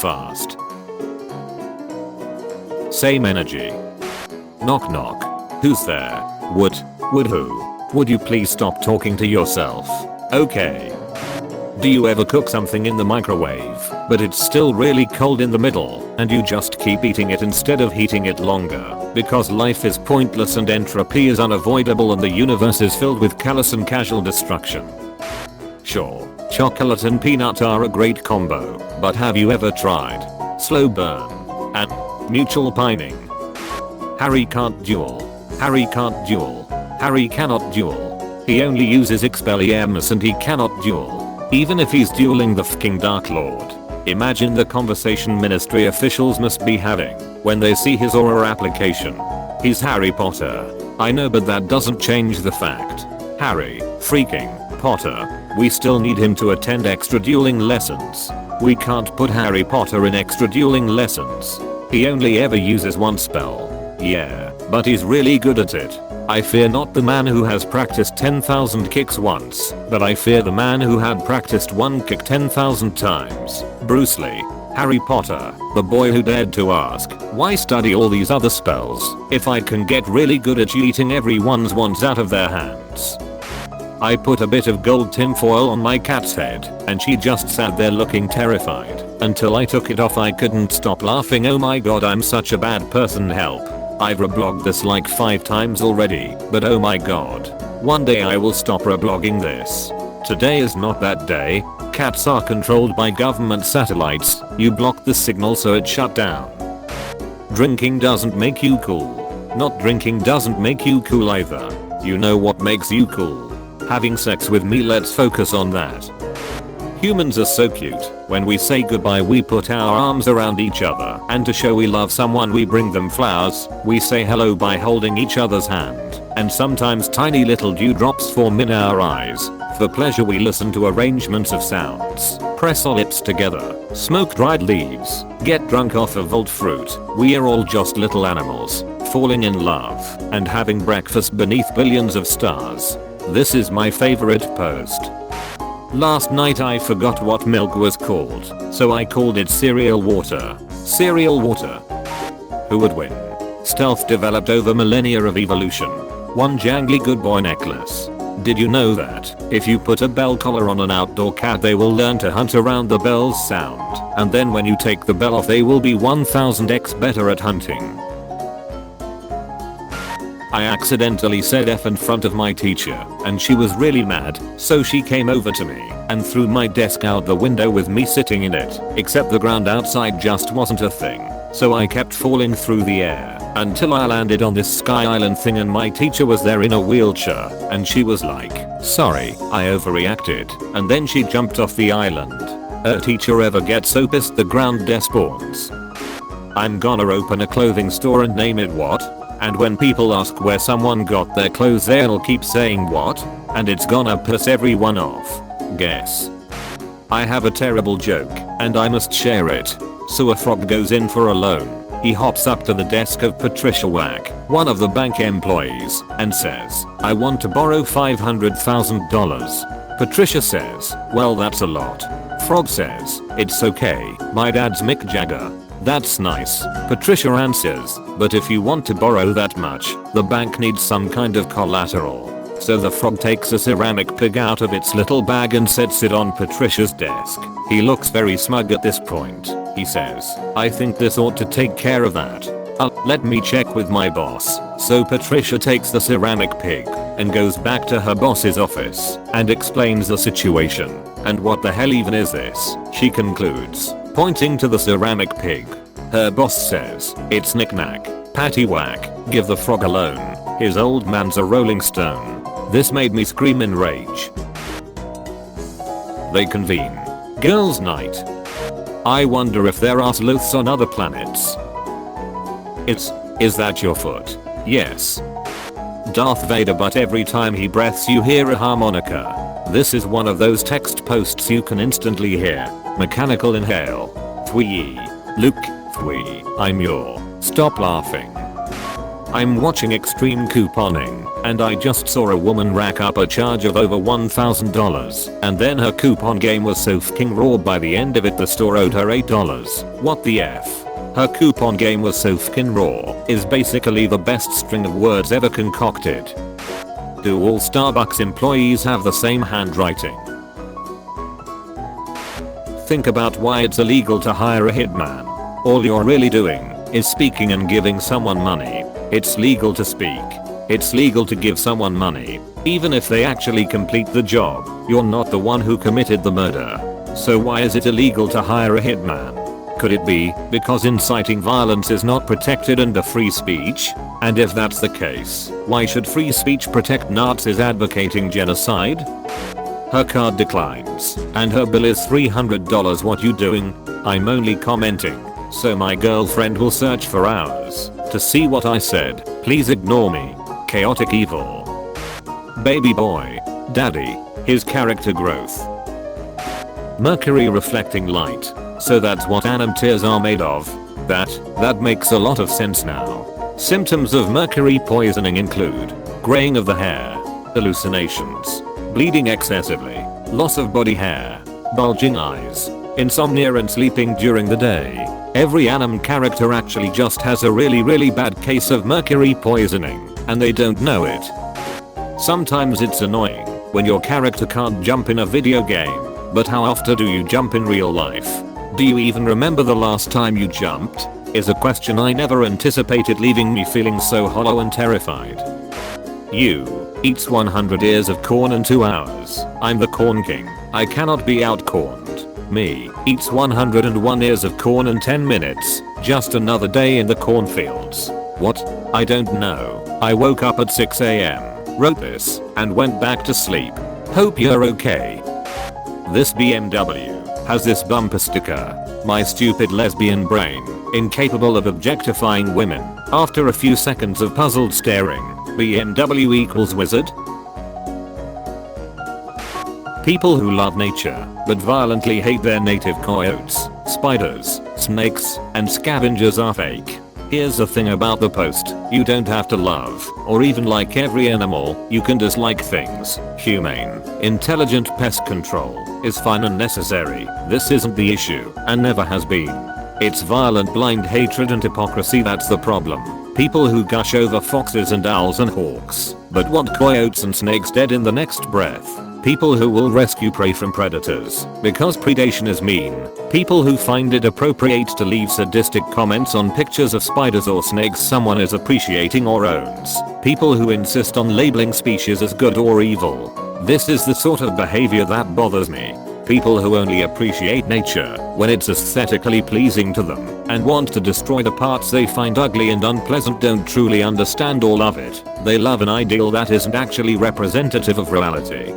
fast. Same energy. Knock knock. Who's there? Would who? Would you please stop talking to yourself? Okay. Do you ever cook something in the microwave, but it's still really cold in the middle, and you just keep eating it instead of heating it longer, because life is pointless and entropy is unavoidable and the universe is filled with callous and casual destruction? Sure, chocolate and peanut are a great combo, but have you ever tried slow burn and mutual pining? Harry can't duel. Harry can't duel. Harry cannot duel. He only uses Expelliarmus and he cannot duel. Even if he's dueling the fucking Dark Lord. Imagine the conversation ministry officials must be having when they see his aura application. He's Harry Potter. I know, but that doesn't change the fact. Harry freaking Potter. We still need him to attend extra dueling lessons. We can't put Harry Potter in extra dueling lessons. He only ever uses one spell. Yeah, but he's really good at it. I fear not the man who has practiced 10,000 kicks once, but I fear the man who had practiced one kick 10,000 times. Bruce Lee. Harry Potter, the boy who dared to ask, why study all these other spells if I can get really good at eating everyone's wands out of their hands? I put a bit of gold tinfoil on my cat's head, and she just sat there looking terrified. Until I took it off, I couldn't stop laughing. Oh my god, I'm such a bad person, help. I've reblogged this like 5 times already, but oh my god. One day I will stop reblogging this. Today is not that day. Cats are controlled by government satellites. You blocked the signal so it shut down. Drinking doesn't make you cool. Not drinking doesn't make you cool either. You know what makes you cool? Having sex with me. Let's focus on that. Humans are so cute. When we say goodbye we put our arms around each other, and to show we love someone we bring them flowers. We say hello by holding each other's hand, and sometimes tiny little dewdrops form in our eyes. For pleasure we listen to arrangements of sounds, press our lips together, smoke dried leaves, get drunk off of old fruit. We are all just little animals, falling in love, and having breakfast beneath billions of stars. This is my favorite post. Last night I forgot what milk was called, so I called it cereal water. Cereal water. Who would win? Stealth developed over millennia of evolution. One jangly good boy necklace. Did you know that if you put a bell collar on an outdoor cat they will learn to hunt around the bell's sound, and then when you take the bell off they will be 1000x better at hunting? I accidentally said F in front of my teacher, and she was really mad, so she came over to me and threw my desk out the window with me sitting in it, except the ground outside just wasn't a thing. So I kept falling through the air until I landed on this sky island thing, and my teacher was there in a wheelchair, and she was like, sorry, I overreacted, and then she jumped off the island. A teacher ever get so pissed the ground despawns? I'm gonna open a clothing store and name it what? And when people ask where someone got their clothes they'll keep saying what? And it's gonna piss everyone off. Guess. I have a terrible joke, and I must share it. So a frog goes in for a loan. He hops up to the desk of Patricia Wack, one of the bank employees, and says, I want to borrow $500,000. Patricia says, well that's a lot. Frog says, it's okay, my dad's Mick Jagger. That's nice. Patricia answers, but if you want to borrow that much, the bank needs some kind of collateral. So the frog takes a ceramic pig out of its little bag and sets it on Patricia's desk. He looks very smug at this point. He says, I think this ought to take care of that. Let me check with my boss. So Patricia takes the ceramic pig and goes back to her boss's office and explains the situation. And what the hell even is this? She concludes, pointing to the ceramic pig. Her boss says, it's knick-knack, paddywhack, give the frog a loan. His old man's a rolling stone. This made me scream in rage. They convene. Girls' night. I wonder if there are sleuths on other planets. Is that your foot? Yes. Darth Vader, but every time he breathes you hear a harmonica. This is one of those text posts you can instantly hear. Mechanical inhale. Thwee. Luke. Thwee. I'm your. Stop laughing. I'm watching extreme couponing. and I just saw a woman rack up a charge of over $1,000 and then her coupon game was so fucking raw by the end of it the store owed her $8. What the F? Her coupon game was so fucking raw is basically the best string of words ever concocted. Do all Starbucks employees have the same handwriting? Think about why it's illegal to hire a hitman. All you're really doing is speaking and giving someone money. It's legal to speak. It's legal to give someone money. Even if they actually complete the job, you're not the one who committed the murder. So why is it illegal to hire a hitman? Could it be because inciting violence is not protected under free speech? And if that's the case, why should free speech protect Nazis advocating genocide? Her card declines, and her bill is $300. What you doing? I'm only commenting, so my girlfriend will search for hours to see what I said. Please ignore me. Chaotic evil. Baby boy. Daddy. His character growth. Mercury reflecting light. So that's what anime tears are made of. That makes a lot of sense now. Symptoms of mercury poisoning include graying of the hair, hallucinations, bleeding excessively, loss of body hair, bulging eyes, insomnia and sleeping during the day. Every anime character actually just has a really bad case of mercury poisoning, and they don't know it. Sometimes it's annoying when your character can't jump in a video game, but how often do you jump in real life? Do you even remember the last time you jumped? Is a question I never anticipated, leaving me feeling so hollow and terrified. You eats 100 ears of corn in 2 hours. I'm the corn king. I cannot be outcorned. Me eats 101 ears of corn in 10 minutes. Just another day in the cornfields. What? I don't know. I woke up at 6 AM, wrote this, and went back to sleep. Hope you're okay. This BMW has this bumper sticker. My stupid lesbian brain, incapable of objectifying women. After a few seconds of puzzled staring, BMW equals wizard? People who love nature, but violently hate their native coyotes, spiders, snakes, and scavengers are fake. Here's the thing about the post, you don't have to love, or even like every animal, you can dislike things. Humane, intelligent pest control is fine and necessary. This isn't the issue, and never has been. It's violent blind hatred and hypocrisy that's the problem. People who gush over foxes and owls and hawks, but want coyotes and snakes dead in the next breath. People who will rescue prey from predators because predation is mean. People who find it appropriate to leave sadistic comments on pictures of spiders or snakes someone is appreciating or owns. People who insist on labeling species as good or evil. This is the sort of behavior that bothers me. People who only appreciate nature when it's aesthetically pleasing to them and want to destroy the parts they find ugly and unpleasant don't truly understand or love it. They love an ideal that isn't actually representative of reality.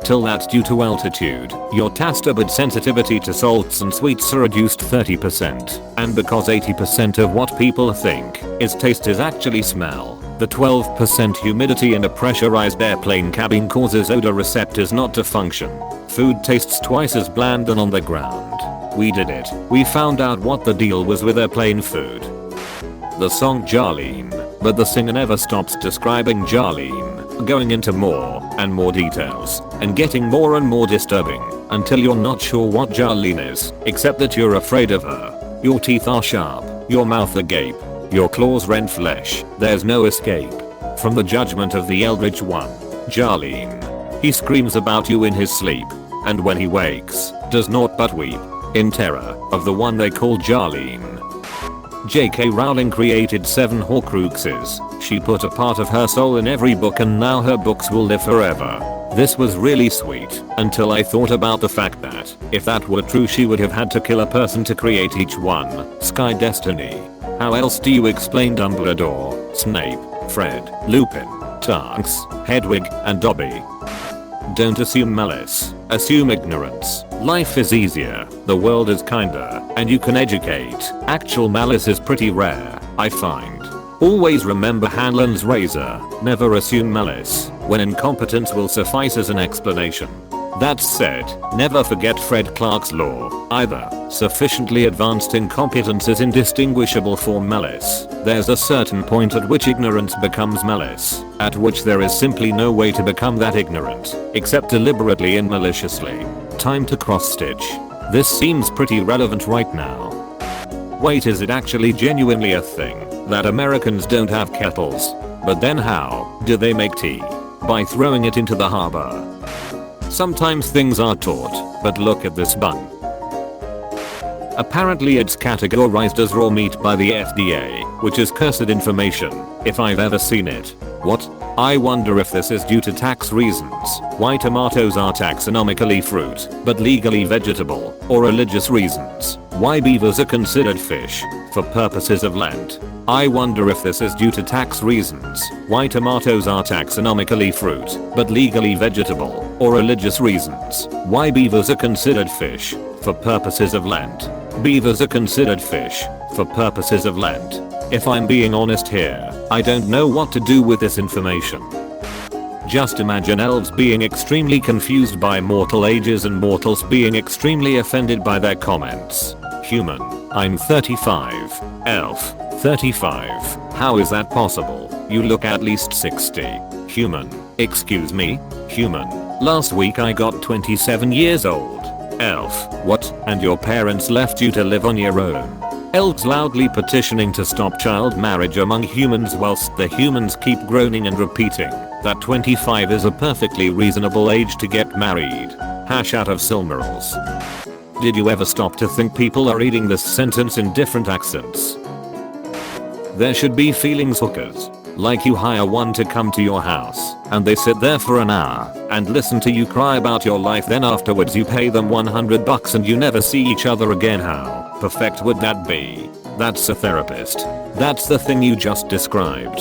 Till that's due to altitude, your taste-bud sensitivity to salts and sweets are reduced 30%. And because 80% of what people think is taste is actually smell, the 12% humidity in a pressurized airplane cabin causes odor receptors not to function. Food tastes twice as bland than on the ground. We did it. We found out what the deal was with airplane food. The song Jarlene, but the singer never stops describing Jarlene, going into more and more details, and getting more and more disturbing, until you're not sure what Jarlene is, except that you're afraid of her. Your teeth are sharp, your mouth agape, your claws rend flesh, there's no escape from the judgment of the Eldritch One. Jarlene. He screams about you in his sleep, and when he wakes, does naught but weep, in terror of the one they call Jarlene. J.K. Rowling created 7 Horcruxes. She put a part of her soul in every book and now her books will live forever. This was really sweet, until I thought about the fact that, if that were true she would have had to kill a person to create each one. Sky Destiny. How else do you explain Dumbledore, Snape, Fred, Lupin, Tonks, Hedwig, and Dobby? Don't assume malice, assume ignorance. Life is easier, the world is kinder, and you can educate. Actual malice is pretty rare, I find. Always remember Hanlon's razor, never assume malice, when incompetence will suffice as an explanation. That said, never forget Fred Clarke's law, either sufficiently advanced incompetence is indistinguishable from malice. There's a certain point at which ignorance becomes malice, at which there is simply no way to become that ignorant, except deliberately and maliciously. Time to cross-stitch. This seems pretty relevant right now. Wait, is it actually genuinely a thing that Americans don't have kettles? But then how do they make tea? By throwing it into the harbor. Sometimes things are taught, but look at this bun. Apparently it's categorized as raw meat by the FDA, which is cursed information, if I've ever seen it. What? I wonder if this is due to tax reasons, why tomatoes are taxonomically fruit, but legally vegetable, or religious reasons, why beavers are considered fish, for purposes of Lent. I wonder if this is due to tax reasons, why tomatoes are taxonomically fruit, but legally vegetable, or religious reasons, why beavers are considered fish, for purposes of Lent. Beavers are considered fish, for purposes of Lent. If I'm being honest here, I don't know what to do with this information. Just imagine elves being extremely confused by mortal ages and mortals being extremely offended by their comments. Human, I'm 35. Elf, 35. How is that possible? You look at least 60. Human, excuse me? Human, last week I got 27 years old. Elf, what? And your parents left you to live on your own? Elves loudly petitioning to stop child marriage among humans whilst the humans keep groaning and repeating that 25 is a perfectly reasonable age to get married. Hash out of Silmarils. Did you ever stop to think people are reading this sentence in different accents? There should be feelings hookers. Like you hire one to come to your house, and they sit there for an hour, and listen to you cry about your life, then afterwards you pay them $100 and you never see each other again. How perfect would that be? That's a therapist. That's the thing you just described.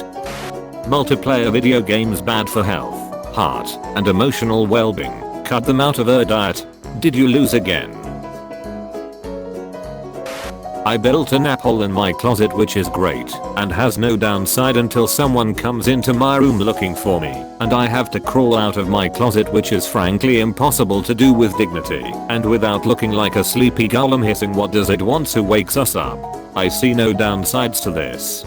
Multiplayer video games bad for health, heart, and emotional well-being. Cut them out of a diet. Did you lose again? I built a nap hole in my closet, which is great and has no downside until someone comes into my room looking for me and I have to crawl out of my closet, which is frankly impossible to do with dignity and without looking like a sleepy golem hissing what does it want who wakes us up. I see no downsides to this.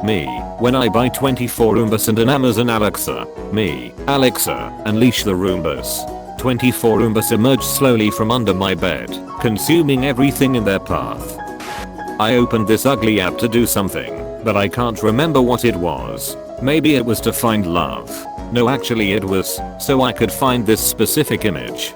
Me, when I buy 24 Roombas and an Amazon Alexa. Me, Alexa, unleash the Roombas. 24 Roombas emerge slowly from under my bed, consuming everything in their path. I opened this ugly app to do something, but I can't remember what it was. Maybe it was to find love. No, actually it was so I could find this specific image.